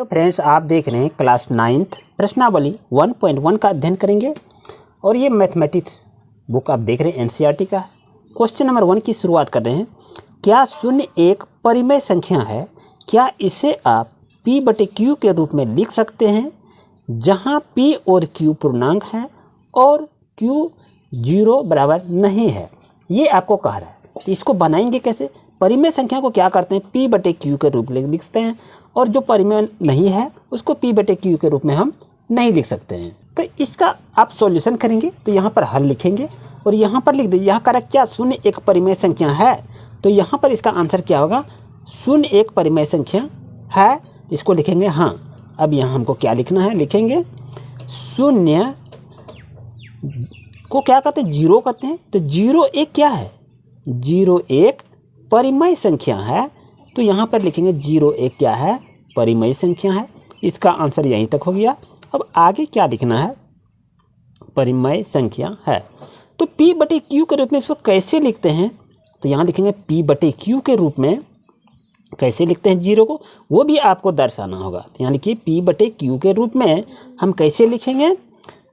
तो फ्रेंड्स, आप देख रहे हैं क्लास 9th प्रश्नावली 1.1 का अध्ययन करेंगे और ये मैथमेटिक्स बुक आप देख रहे हैं एनसीईआरटी का। क्वेश्चन नंबर 1 की शुरुआत कर रहे हैं। क्या शून्य एक परिमेय संख्या है? क्या इसे आप p/q के रूप में लिख सकते हैं जहां p और q पूर्णांक हैं और q 0 बराबर नहीं है? ये आपको कह रहा है। तो इसको बनाएंगे कैसे? परिमेय संख्या को क्या करते हैं, p/q के रूप में लिखते हैं और जो परिमेय नहीं है उसको p/q के रूप में हम नहीं लिख सकते हैं। तो इसका आप सॉल्यूशन करेंगे तो यहाँ पर हल लिखेंगे और यहाँ पर लिख दीजिए। यहाँ कह रहा क्या शून्य एक परिमेय संख्या है, तो यहाँ पर इसका आंसर क्या होगा? शून्य एक परिमेय संख्या है, इसको लिखेंगे हाँ। अब यहाँ हमको क्या लिखना है, लिखेंगे शून्य को क्या कहते हैं, जीरो कहते हैं। तो 0 एक क्या है, 0 एक परिमेय संख्या है। तो यहाँ पर लिखेंगे 0 एक क्या है, परिमेय संख्या है। इसका आंसर यहीं तक हो गया। अब आगे क्या लिखना है, परिमेय संख्या है। तो p/q के रूप में इसको कैसे लिखते हैं, तो यहाँ लिखेंगे p/q के रूप में कैसे लिखते हैं 0 को, वो भी आपको दर्शाना होगा। तो यहाँ लिखिए p/q के रूप में हम कैसे लिखेंगे।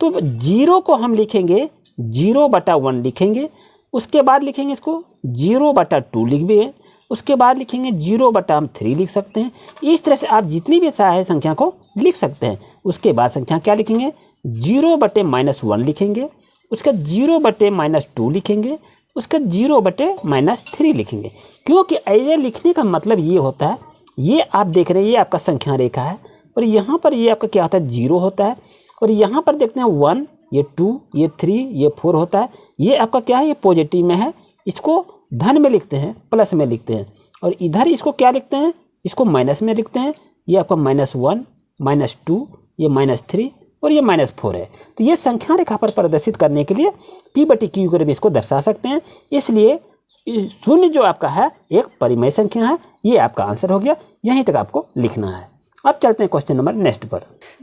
तो 0 को हम लिखेंगे 0/1 लिखेंगे, उसके बाद लिखेंगे इसको 0/2 लिख भी है, उसके बाद लिखेंगे 0/3 लिख सकते हैं। इस तरह से आप जितनी भी सहायक संख्या को लिख सकते हैं। उसके बाद संख्या क्या लिखेंगे, 0/-1 लिखेंगे, उसका 0/-2 लिखेंगे, उसका 0/-3 लिखेंगे। क्योंकि ऐसे लिखने का मतलब ये होता है, ये आप देख रहे हैं ये आपका संख्या रेखा है और यहाँ पर ये आपका क्या होता है, 0 होता है और यहाँ पर देखते हैं 1, ये 2, ये 3, ये 4 होता है। ये आपका क्या है, ये पॉजिटिव में है, इसको धन में लिखते हैं, प्लस में लिखते हैं। और इधर इसको क्या लिखते हैं, इसको माइनस में लिखते हैं। ये आपका -1, -2, ये -3 और ये -4 है। तो ये संख्या रेखा पर प्रदर्शित करने के लिए p/q के रूप में इसको दर्शा सकते हैं। इसलिए शून्य जो आपका है एक परिमेय संख्या है। ये आपका आंसर हो गया, यहीं तक आपको लिखना है। अब चलते हैं क्वेश्चन नंबर नेक्स्ट पर।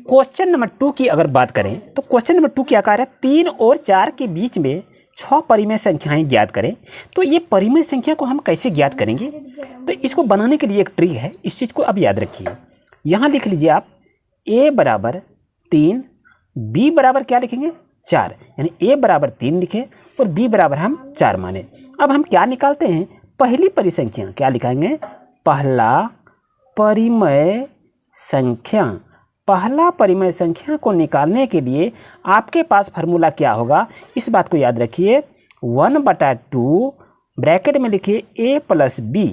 क्वेश्चन नंबर 2 की अगर बात करें तो क्वेश्चन नंबर 2 क्या कह रहा है, 3 और 4 के बीच में 6 परिमेय संख्याएं ज्ञात करें। तो ये परिमेय संख्या को हम कैसे ज्ञात करेंगे, तो इसको बनाने के लिए एक ट्रिक है, इस चीज़ को अब याद रखिए। यहाँ लिख लीजिए आप a बराबर 3, b बराबर क्या लिखेंगे 4, यानी a बराबर 3 लिखे और b बराबर हम 4 माने। अब हम क्या निकालते हैं, पहली परिसंख्या क्या लिखाएंगे, पहला परिमेय संख्या। पहला परिमेय संख्या को निकालने के लिए आपके पास फार्मूला क्या होगा, इस बात को याद रखिए। 1/2 ब्रैकेट में लिखिए a + b।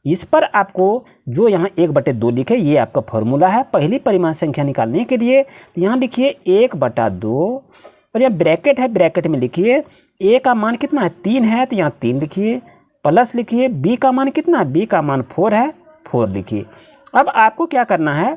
इस पर आपको जो यहाँ 1/2 लिखे, ये आपका फार्मूला है पहली परिमेय संख्या निकालने के लिए। यहाँ लिखिए 1/2 और यह ब्रैकेट है, ब्रैकेट में लिखिए a का मान कितना है, 3 है, तो यहाँ 3 लिखिए, प्लस लिखिए b का मान कितना है, b का मान 4 है, 4 लिखिए। अब आपको क्या करना है,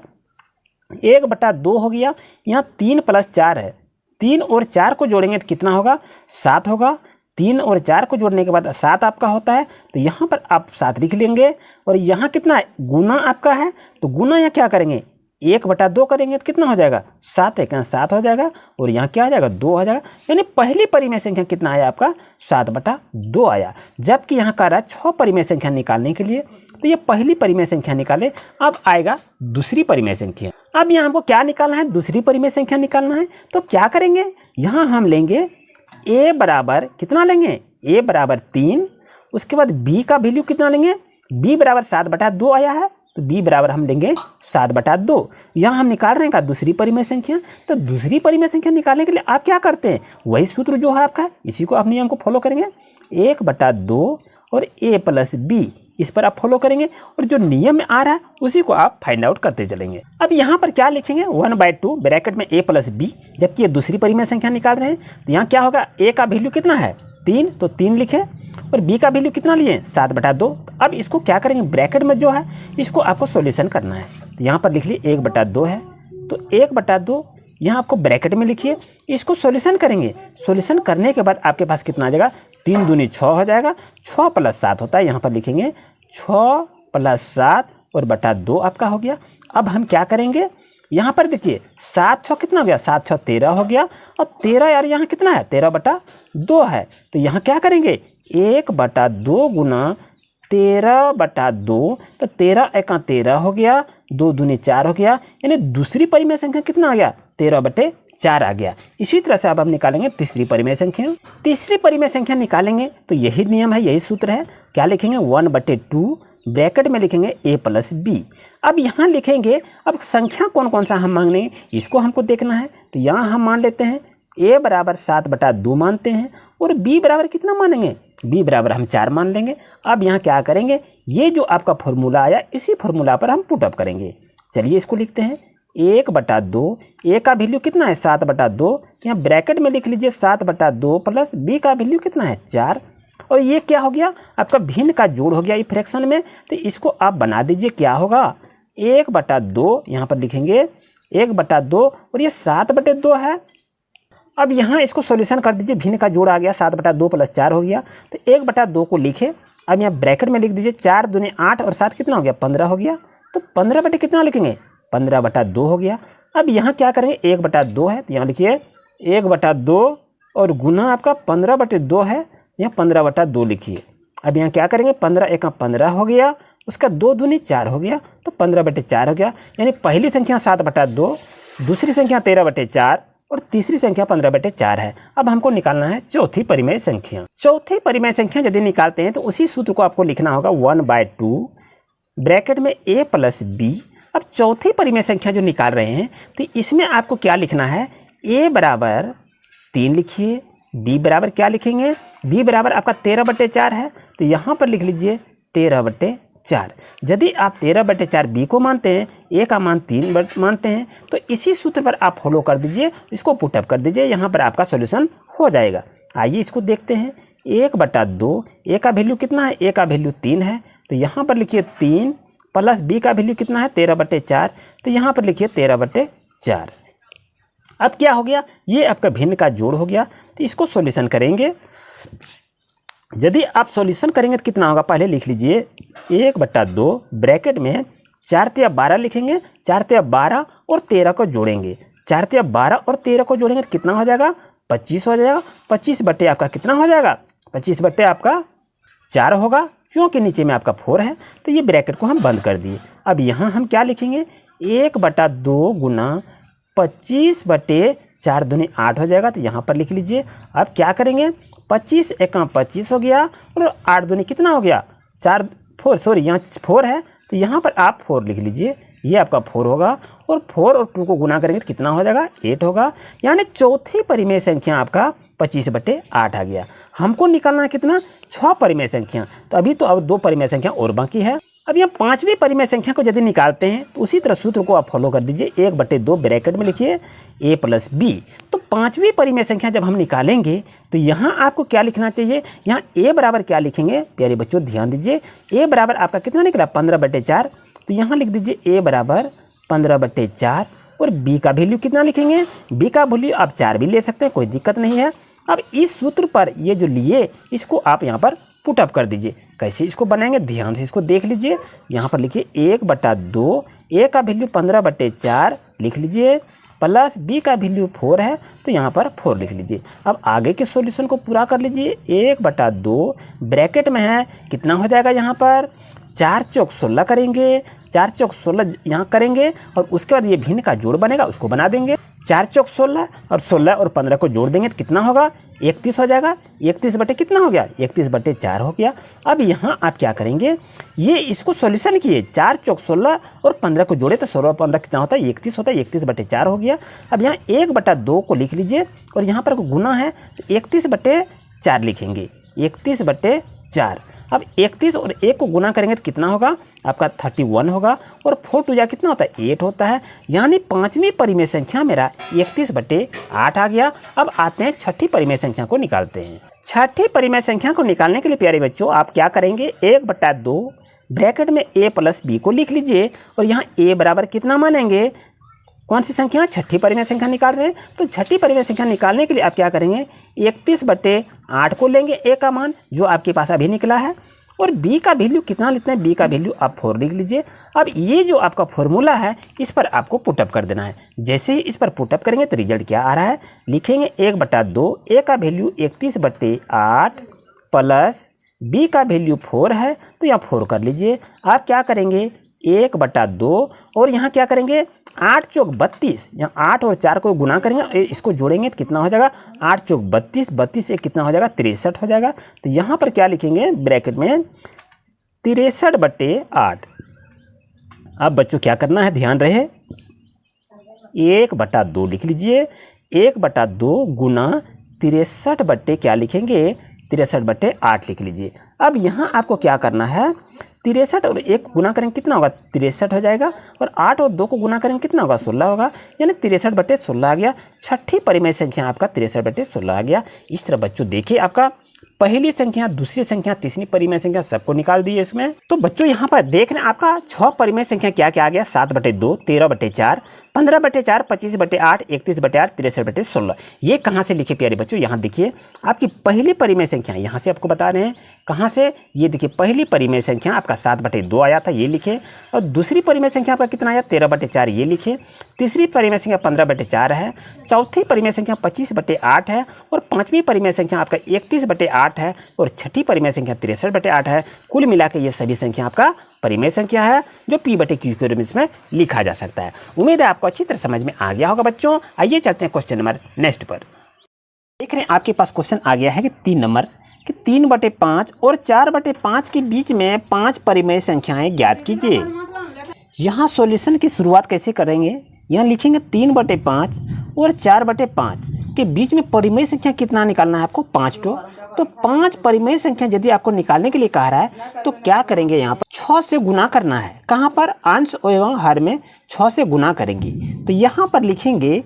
1/2 हो गया, यहाँ 3 + 4 है, 3 और 4 को जोड़ेंगे तो कितना होगा, 7 होगा। 3 और 4 को जोड़ने के बाद 7 आपका होता है, तो यहाँ पर आप 7 लिख लेंगे। और यहाँ कितना है, गुना आपका है, तो गुना यहाँ क्या करेंगे, 1/2 करेंगे तो कितना हो जाएगा, 7 × 7 हो जाएगा और यहाँ क्या आ जाएगा, 2 आ जाएगा। यानी पहली परिमेय संख्या कितना आया आपका, 7/2 आया। जबकि यहाँ कह रहा है 6 परिमेय संख्या निकालने के लिए, तो ये पहली परिमेय संख्या निकाले। अब आएगा दूसरी परिमेय संख्या। अब यहाँ हमको क्या निकालना है, दूसरी परिमेय संख्या निकालना है। तो क्या करेंगे, यहाँ हम लेंगे a बराबर कितना लेंगे, a बराबर 3, उसके बाद b का वैल्यू कितना लेंगे, b बराबर 7/2 आया है, तो b बराबर हम लेंगे 7/2। यहाँ हम निकाल रहे हैं का दूसरी परिमेय संख्या। तो दूसरी परिमेय संख्या निकालने के लिए आप क्या करते हैं, वही सूत्र जो है आपका, इसी को आप नियम को फॉलो करेंगे, 1/2 और a + b, इस पर आप फॉलो करेंगे और जो नियम में आ रहा है उसी को आप फाइंड आउट करते चलेंगे। अब यहाँ पर क्या लिखेंगे, 1/2 ब्रैकेट में a + b, जबकि ये दूसरी परिमेय संख्या निकाल रहे हैं। तो यहाँ क्या होगा, a का वैल्यू कितना है 3, तो 3 लिखे और b का वैल्यू कितना लिए 7/2। अब इसको क्या करेंगे, ब्रैकेट में जो है इसको आपको सॉल्यूशन करना है। तो यहाँ पर लिख लिए 1/2 है, तो 1/2 यहाँ आपको ब्रैकेट में लिखिए, इसको सॉल्यूशन करेंगे। सॉल्यूशन करने के बाद आपके पास कितना आ जाएगा, 3 दूनी 6 हो जाएगा, 6 + 7 होता है। यहाँ पर लिखेंगे 6 + 7 और /2 आपका हो गया। अब हम क्या करेंगे, यहाँ पर देखिए 7 6 कितना हो गया, 7 6 13 हो गया और 13 यार यहाँ कितना है, 13/2 है। तो यहाँ क्या करेंगे, 1/2 गुना 13/2, तो 13 × 13 हो गया, 2 दूनी 4 हो गया, यानी दूसरी परिमेय संख्या कितना आ गया 13/4 आ गया। इसी तरह से अब हम निकालेंगे तीसरी परिमेय संख्या। तीसरी परिमेय संख्या निकालेंगे तो यही नियम है, यही सूत्र है। क्या लिखेंगे 1/2 ब्रैकेट में लिखेंगे a + b। अब यहाँ लिखेंगे, अब संख्या कौन कौन सा हम मांगेंगे इसको हमको देखना है। तो यहाँ हम मान लेते हैं a बराबर 7/2 मानते हैं और b बराबर कितना मानेंगे, b बराबर हम 4 मान लेंगे। अब यहाँ क्या करेंगे, ये जो आपका फॉर्मूला आया इसी फॉर्मूला पर हम पुटअप करेंगे। चलिए इसको लिखते हैं 1/2, a का वैल्यू कितना है 7/2, यहाँ ब्रैकेट में लिख लीजिए 7/2 प्लस b का वैल्यू कितना है 4, और ये क्या हो गया आपका भिन्न का जोड़ हो गया ये फ्रैक्शन में। तो इसको आप बना दीजिए, क्या होगा 1/2, यहाँ पर लिखेंगे 1/2 और ये 7/2 है। अब यहाँ इसको सॉल्यूशन कर दीजिए, भिन्न का जोड़ आ गया 7/2 + 4 हो गया। तो 1/2 को लिखे, अब यहाँ ब्रैकेट में लिख दीजिए 4 दूनी 8 और 7 कितना हो गया 15 हो गया। तो 15 बटे कितना लिखेंगे 15/2 हो गया। अब यहाँ क्या करेंगे 1/2 है तो यहाँ लिखिए 1/2 और गुना आपका 15/2 है, यहाँ 15/2 लिखिए। अब यहाँ क्या करेंगे 15 × 15 हो गया, उसका 2 दूनी 4 हो गया, तो 15/4 हो गया। यानी पहली संख्या 7/2, दूसरी संख्या 13/4 और तीसरी संख्या 15/4 है। अब हमको निकालना है चौथी परिमेय संख्या। चौथी परिमेय संख्या यदि निकालते हैं तो उसी सूत्र को आपको लिखना होगा 1/2 ब्रैकेट में a + b। अब चौथी परिमेय संख्या जो निकाल रहे हैं तो इसमें आपको क्या लिखना है, a बराबर 3 लिखिए, b बराबर क्या लिखेंगे, b बराबर आपका 13/4 है तो यहाँ पर लिख लीजिए 13/4। यदि आप 13/4 b को मानते हैं, a का मान 3 मानते हैं, तो इसी सूत्र पर आप फॉलो कर दीजिए, इसको पुटअप कर दीजिए, यहाँ पर आपका सॉल्यूशन हो जाएगा। आइए इसको देखते हैं 1/2, a का वैल्यू कितना है, a का वैल्यू 3 है तो यहाँ पर लिखिए 3 प्लस b का वैल्यू कितना है 13/4 तो यहाँ पर लिखिए 13/4। अब क्या हो गया, ये आपका भिन्न का जोड़ हो गया। तो इसको सॉल्यूशन करेंगे, यदि आप सॉल्यूशन करेंगे तो कितना होगा, पहले लिख लीजिए 1/2 ब्रैकेट में 4 × 12 लिखेंगे, 4 × 12 और 13 को जोड़ेंगे, 4 × 12 और 13 को जोड़ेंगे तो कितना हो जाएगा 25 हो जाएगा। 25 बटे आपका कितना हो जाएगा, 25 बटे आपका 4 होगा, क्योंकि नीचे में आपका 4 है तो ये ब्रैकेट को हम बंद कर दिए। अब यहाँ हम क्या लिखेंगे 1/2 गुना 25/4 दूनी 8 हो जाएगा, तो यहाँ पर लिख लीजिए। अब क्या करेंगे 25 × 25 हो गया और 8 दूनी कितना हो गया 4 यहाँ 4 है तो यहाँ पर आप 4 लिख लीजिए, ये आपका 4 होगा और 4 और 2 को गुना करेंगे तो कितना हो जाएगा 8 होगा। यानी चौथी परिमेय संख्या आपका 25/8 आ गया। हमको निकालना है कितना 6 परिमेय संख्या, तो अभी तो अब 2 परिमेय संख्या और बाकी है। अब यहाँ 5वीं परिमेय संख्या को यदि निकालते हैं तो उसी तरह सूत्र को आप फॉलो कर दीजिए, 1/2 ब्रैकेट में लिखिए a + b। तो 5वीं परिमेय संख्या जब हम निकालेंगे तो यहाँ आपको क्या लिखना चाहिए, यहाँ a बराबर क्या लिखेंगे प्यारे बच्चों ध्यान दीजिए, a बराबर आपका कितना निकला 15/4 तो यहाँ लिख दीजिए a बराबर 15/4 और b का वैल्यू कितना लिखेंगे, b का वैल्यू आप 4 भी ले सकते हैं, कोई दिक्कत नहीं है। अब इस सूत्र पर ये जो लिए इसको आप यहाँ पर पुटअप कर दीजिए। कैसे इसको बनाएंगे ध्यान से इसको देख लीजिए, यहाँ पर लिखिए 1/2, a का वैल्यू 15/4 लिख लीजिए प्लस b का वैल्यू 4 है तो यहाँ पर 4 लिख लीजिए। अब आगे के सॉल्यूशन को पूरा कर लीजिए, 1/2 ब्रैकेट में है कितना हो जाएगा, यहाँ पर 4 × 16 करेंगे, 4 × 16 यहाँ करेंगे और उसके बाद ये भिन्न का जोड़ बनेगा उसको बना देंगे। 4 × 16 और 16 और 15 को जोड़ देंगे तो कितना होगा 31 हो जाएगा। 31 बटे कितना हो गया 31/4 हो गया। अब यहाँ आप क्या करेंगे, ये इसको सॉल्यूशन किए, 4 × 16 और 15 को जोड़े तो 16 और 15 कितना होता है 31 होता है, 31/4 हो गया। अब यहाँ 1/2 को लिख लीजिए और यहाँ पर गुना है 31/4 लिखेंगे, 31/4। अब 31 और 1 को गुना करेंगे तो कितना होगा आपका 31 होगा और 4 × 2 कितना होता है 8 होता है। यानी 5वीं परिमेय संख्या मेरा 31/8 आ गया। अब आते हैं 6ठी परिमेय संख्या को निकालते हैं। 6ठी परिमेय संख्या को निकालने के लिए प्यारे बच्चों आप क्या करेंगे, 1/2 ब्रैकेट में a + b को लिख लीजिए और यहाँ a बराबर कितना मानेंगे, कौन सी संख्या 6ठी परिमेय संख्या निकाल रहे हैं। तो 6ठी परिमेय संख्या निकालने के लिए आप क्या करेंगे 31/8 को लेंगे a का मान जो आपके पास अभी निकला है और b का वैल्यू कितना लेते हैं, b का वैल्यू आप 4 लिख लीजिए। अब ये जो आपका फॉर्मूला है इस पर आपको पुटअप कर देना है। जैसे ही इस पर पुटअप करेंगे तो रिजल्ट क्या आ रहा है, लिखेंगे 1/2 a का वैल्यू 31/8 प्लस b का वैल्यू 4 है तो यहाँ 4 कर लीजिए। आप क्या करेंगे 1/2 और यहाँ क्या करेंगे 8 चौक 32, यहाँ 8 और 4 को गुना करेंगे, इसको जोड़ेंगे तो कितना हो जाएगा 8 चौक 32, 32 से कितना हो जाएगा 63 हो जाएगा। तो यहाँ पर क्या लिखेंगे ब्रैकेट में 63/8। अब बच्चों क्या करना है, ध्यान रहे 1/2 लिख लीजिए, 1/2 गुना 63 क्या लिखेंगे 63/8 लिख लीजिए। अब यहाँ आपको क्या करना है 63 और 1 को गुना करेंगे कितना होगा 63 हो जाएगा, और 8 और 2 को गुना करेंगे कितना होगा 16 होगा, यानी 63/16 आ गया। छठी परिमेय संख्या आपका 63/16 आ गया। इस तरह बच्चों देखिए आपका पहली संख्या, दूसरी संख्या, तीसरी परिमेय संख्या सबको निकाल दिए इसमें। तो बच्चों यहाँ पर देख रहे हैं आपका 6 परिमेय संख्या क्या क्या आ गया 7/2, 13/4, 15/4, 25/8, 31/8, 63/16। ये कहाँ से लिखे प्यारे बच्चों, यहाँ देखिए आपकी पहली परिमेय संख्या यहाँ से आपको बता रहे हैं कहाँ से, ये देखिए पहली परिमेय संख्या आपका 7/2 आया था ये लिखे, और दूसरी परिमेय संख्या आपका कितना आया 13/4 ये लिखे, तीसरी परिमेय संख्या 15/4 है, चौथी परिमेय संख्या 25/8 है, और पांचवी परिमेय संख्या आपका 31/8 है, और छठी परिमेय संख्या 63/8 है। कुल मिला के ये सभी संख्या आपका परिमेय संख्या है जो P/Q के रूप में इसमें लिखा जा सकता है। उम्मीद है आपको अच्छी तरह समझ में आ गया होगा बच्चों। आइए चलते हैं क्वेश्चन नंबर नेक्स्ट पर। देख रहे हैं आपके पास क्वेश्चन आ गया है कि 3 नंबर कि 3/5 और 4/5 के बीच में 5 परिमेय संख्याएं ज्ञात कीजिए। यहाँ सॉल्यूशन की शुरुआत कैसे करेंगे, यहाँ लिखेंगे 3/5 और 4/5 के बीच में परिमेय संख्या कितना निकालना है आपको 5 तो 5 परिमेय संख्या यदि आपको निकालने के लिए कहा रहा है तो क्या करेंगे यहाँ पर 6 से गुना करना है। कहाँ पर अंश एवं हर में 6 से गुना करेंगे। तो यहाँ पर लिखेंगे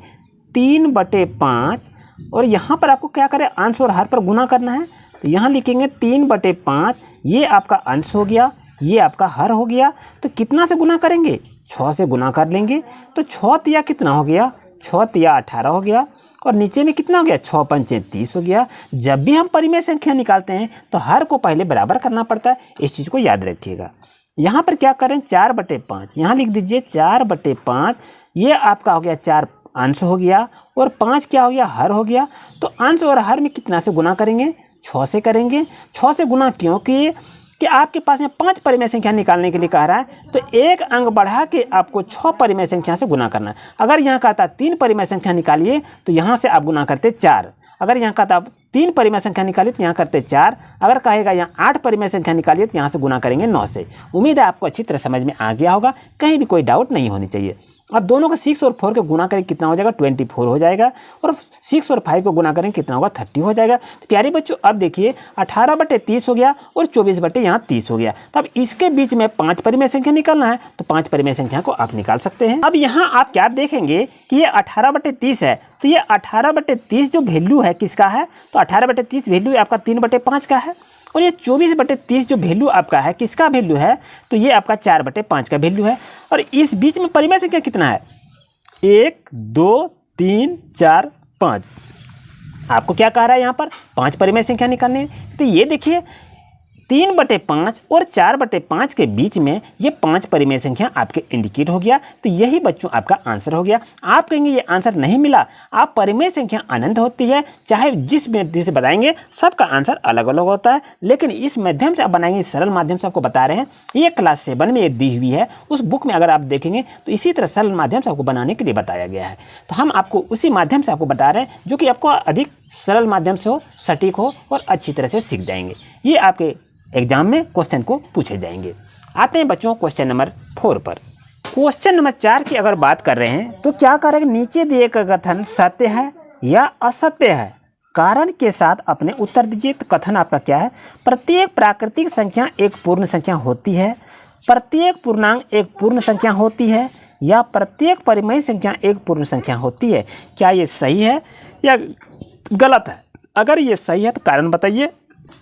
3/5 और यहाँ पर आपको क्या करें अंश और हर पर गुना करना है। तो यहाँ लिखेंगे 3/5, ये आपका अंश हो गया, ये आपका हर हो गया। तो कितना से गुना करेंगे 6 से गुना कर लेंगे। तो 6 तिया कितना हो गया 6 तिया 18 हो गया, और नीचे में कितना हो गया 6 पंचे 30 हो गया। जब भी हम परिमेय संख्या निकालते हैं तो हर को पहले बराबर करना पड़ता है, इस चीज़ को याद रखिएगा। यहाँ पर क्या करें 4/5, यहाँ लिख दीजिए 4/5, ये आपका हो गया 4 अंश हो गया और 5 क्या हो गया हर हो गया। तो अंश और हर में कितना से गुना करेंगे 6 से करेंगे। 6 से गुना क्यों किए कि आपके पास में 5 परिमेय संख्या निकालने के लिए कह रहा है तो एक अंक बढ़ा के आपको 6 परिमेय संख्या से गुना करना है। अगर यहाँ कहता 3 परिमेय संख्या निकालिए तो यहाँ से आप गुना करते 4। अगर यहाँ कहता 3 परिमेय संख्या निकालिए तो यहाँ करते 4। अगर कहेगा यहाँ 8 परिमेय संख्या निकालिए तो यहाँ से गुना करेंगे 9 से। उम्मीद है आपको अच्छी तरह समझ में आ गया होगा, कहीं भी कोई डाउट नहीं होनी चाहिए। अब दोनों का 6 और 4 को गुना करें कितना हो जाएगा 24 हो जाएगा, और 6 और 5 को गुना करें कितना होगा 30 हो जाएगा। तो प्यारे बच्चों अब देखिए 18/30 हो गया और 24/30 हो गया। तब इसके बीच में 5 परिमेय संख्या निकालना है तो 5 परिमेय संख्या को आप निकाल सकते हैं। अब यहाँ आप क्या देखेंगे कि ये 18/30 है, तो ये 18/30 जो वैल्यू है किसका है, तो 18/30 वैल्यू आपका 3/5 का है, और ये 24/30 जो वैल्यू आपका है किसका वैल्यू है, तो ये आपका 4/5 का वैल्यू है। और इस बीच में परिमेय संख्या कितना है 1 2 3 4 5। आपको क्या कह रहा है यहाँ पर 5 परिमेय संख्या निकालने है। तो ये देखिए 3/5 और 4/5 के बीच में ये 5 परिमेय संख्या आपके इंडिकेट हो गया। तो यही बच्चों आपका आंसर हो गया। आप कहेंगे ये आंसर नहीं मिला, आप परिमेय संख्या अनंत होती है, चाहे जिस मेथड से बताएंगे सबका आंसर अलग अलग होता है, लेकिन इस माध्यम से आप बनाएंगे, सरल माध्यम से आपको बता रहे हैं। ये क्लास 7 में दी हुई है, उस बुक में अगर आप देखेंगे तो इसी तरह सरल माध्यम से आपको बनाने के लिए बताया गया है। तो हम आपको उसी माध्यम से आपको बता रहे हैं जो कि आपको अधिक सरल माध्यम से हो, सटीक हो और अच्छी तरह से सीख जाएंगे। ये आपके एग्जाम में क्वेश्चन को पूछे जाएंगे। आते हैं बच्चों क्वेश्चन नंबर 4 पर। क्वेश्चन नंबर 4 की अगर बात कर रहे हैं तो क्या करेंगे, नीचे दिए गए कथन सत्य है या असत्य है, कारण के साथ अपने उत्तर दीजिए। तो कथन आपका क्या है, प्रत्येक प्राकृतिक संख्या एक पूर्ण संख्या होती है, प्रत्येक पूर्णांक एक पूर्ण संख्या होती है, या प्रत्येक परिमेय संख्या एक पूर्ण संख्या होती है। क्या ये सही है या गलत है? अगर ये सही है तो कारण बताइए,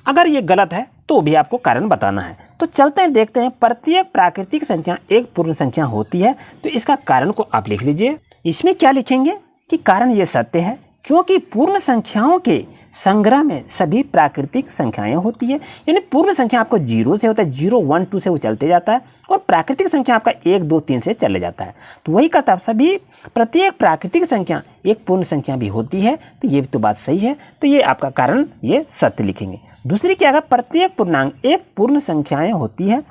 अगर ये गलत है तो भी आपको कारण बताना है। तो चलते हैं देखते हैं, प्रत्येक प्राकृतिक संख्या एक पूर्ण संख्या होती है, तो इसका कारण को आप लिख लीजिए। इसमें क्या लिखेंगे कि कारण ये सत्य है क्योंकि पूर्ण संख्याओं के संग्रह में सभी प्राकृतिक संख्याएं होती है। यानी पूर्ण संख्या आपको 0 से होता है, 0 1 2 से वो चलते जाता है, और प्राकृतिक संख्या आपका 1 2 3 से चले जाता है। तो वही कहता है सभी प्रत्येक प्राकृतिक संख्या एक पूर्ण संख्या भी होती है। तो ये भी तो बात सही है, तो ये आपका कारण ये सत्य लिखेंगे। दूसरी क्या है, प्रत्येक पूर्णांक एक पूर्ण संख्याएं होती है,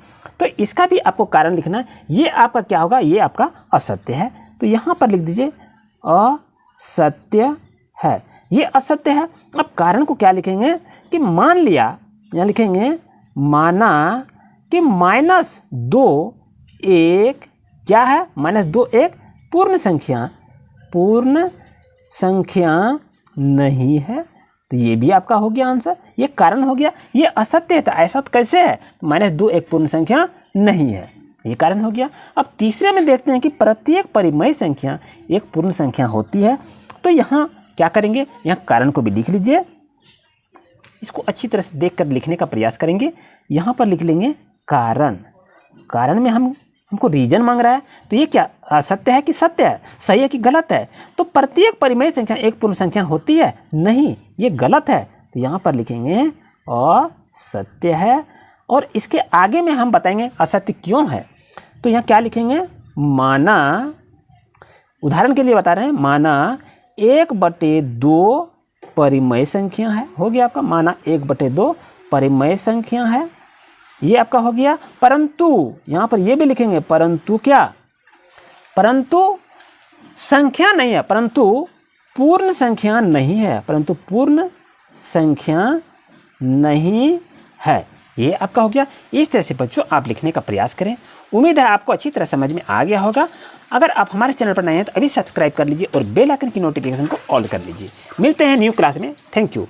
तो इसका भी आपको कारण लिखना है। ये आपका क्या होगा, ये आपका असत्य है। तो यहाँ पर लिख दीजिए असत्य है, ये असत्य है। अब कारण को क्या लिखेंगे कि मान लिया, यहाँ लिखेंगे माना कि -2 एक क्या है, -2 एक पूर्ण संख्या नहीं है। तो ये भी आपका हो गया आंसर, ये कारण हो गया। ये असत्य है, तो ऐसा तो कैसे है, -2 एक पूर्ण संख्या नहीं है, ये कारण हो गया। अब तीसरे में देखते हैं कि प्रत्येक परिमेय संख्या एक पूर्ण संख्या होती है। तो यहाँ क्या करेंगे, यहाँ कारण को भी लिख लीजिए, इसको अच्छी तरह से देखकर लिखने का प्रयास करेंगे। यहाँ पर लिख लेंगे कारण में हमको रीजन मांग रहा है, तो ये क्या असत्य है कि सत्य है, सही है कि गलत है। तो प्रत्येक परिमेय संख्या एक पूर्ण संख्या होती है, नहीं, ये गलत है। तो यहाँ पर लिखेंगे असत्य है, और इसके आगे में हम बताएंगे असत्य क्यों है। तो यहाँ क्या लिखेंगे, माना, उदाहरण के लिए बता रहे हैं, माना 1/2 परिमेय संख्या है, हो गया आपका, माना 1/2 परिमेय संख्या है, ये आपका हो गया। परंतु यहाँ पर ये भी लिखेंगे, परंतु क्या, परंतु संख्या नहीं है, परंतु पूर्ण संख्या नहीं है, परंतु पूर्ण संख्या नहीं है, ये आपका हो गया। इस तरह से बच्चों आप लिखने का प्रयास करें। उम्मीद है आपको अच्छी तरह समझ में आ गया होगा। अगर आप हमारे चैनल पर नए हैं तो अभी सब्सक्राइब कर लीजिए और बेल आइकन की नोटिफिकेशन को ऑल कर लीजिए। मिलते हैं न्यू क्लास में, थैंक यू।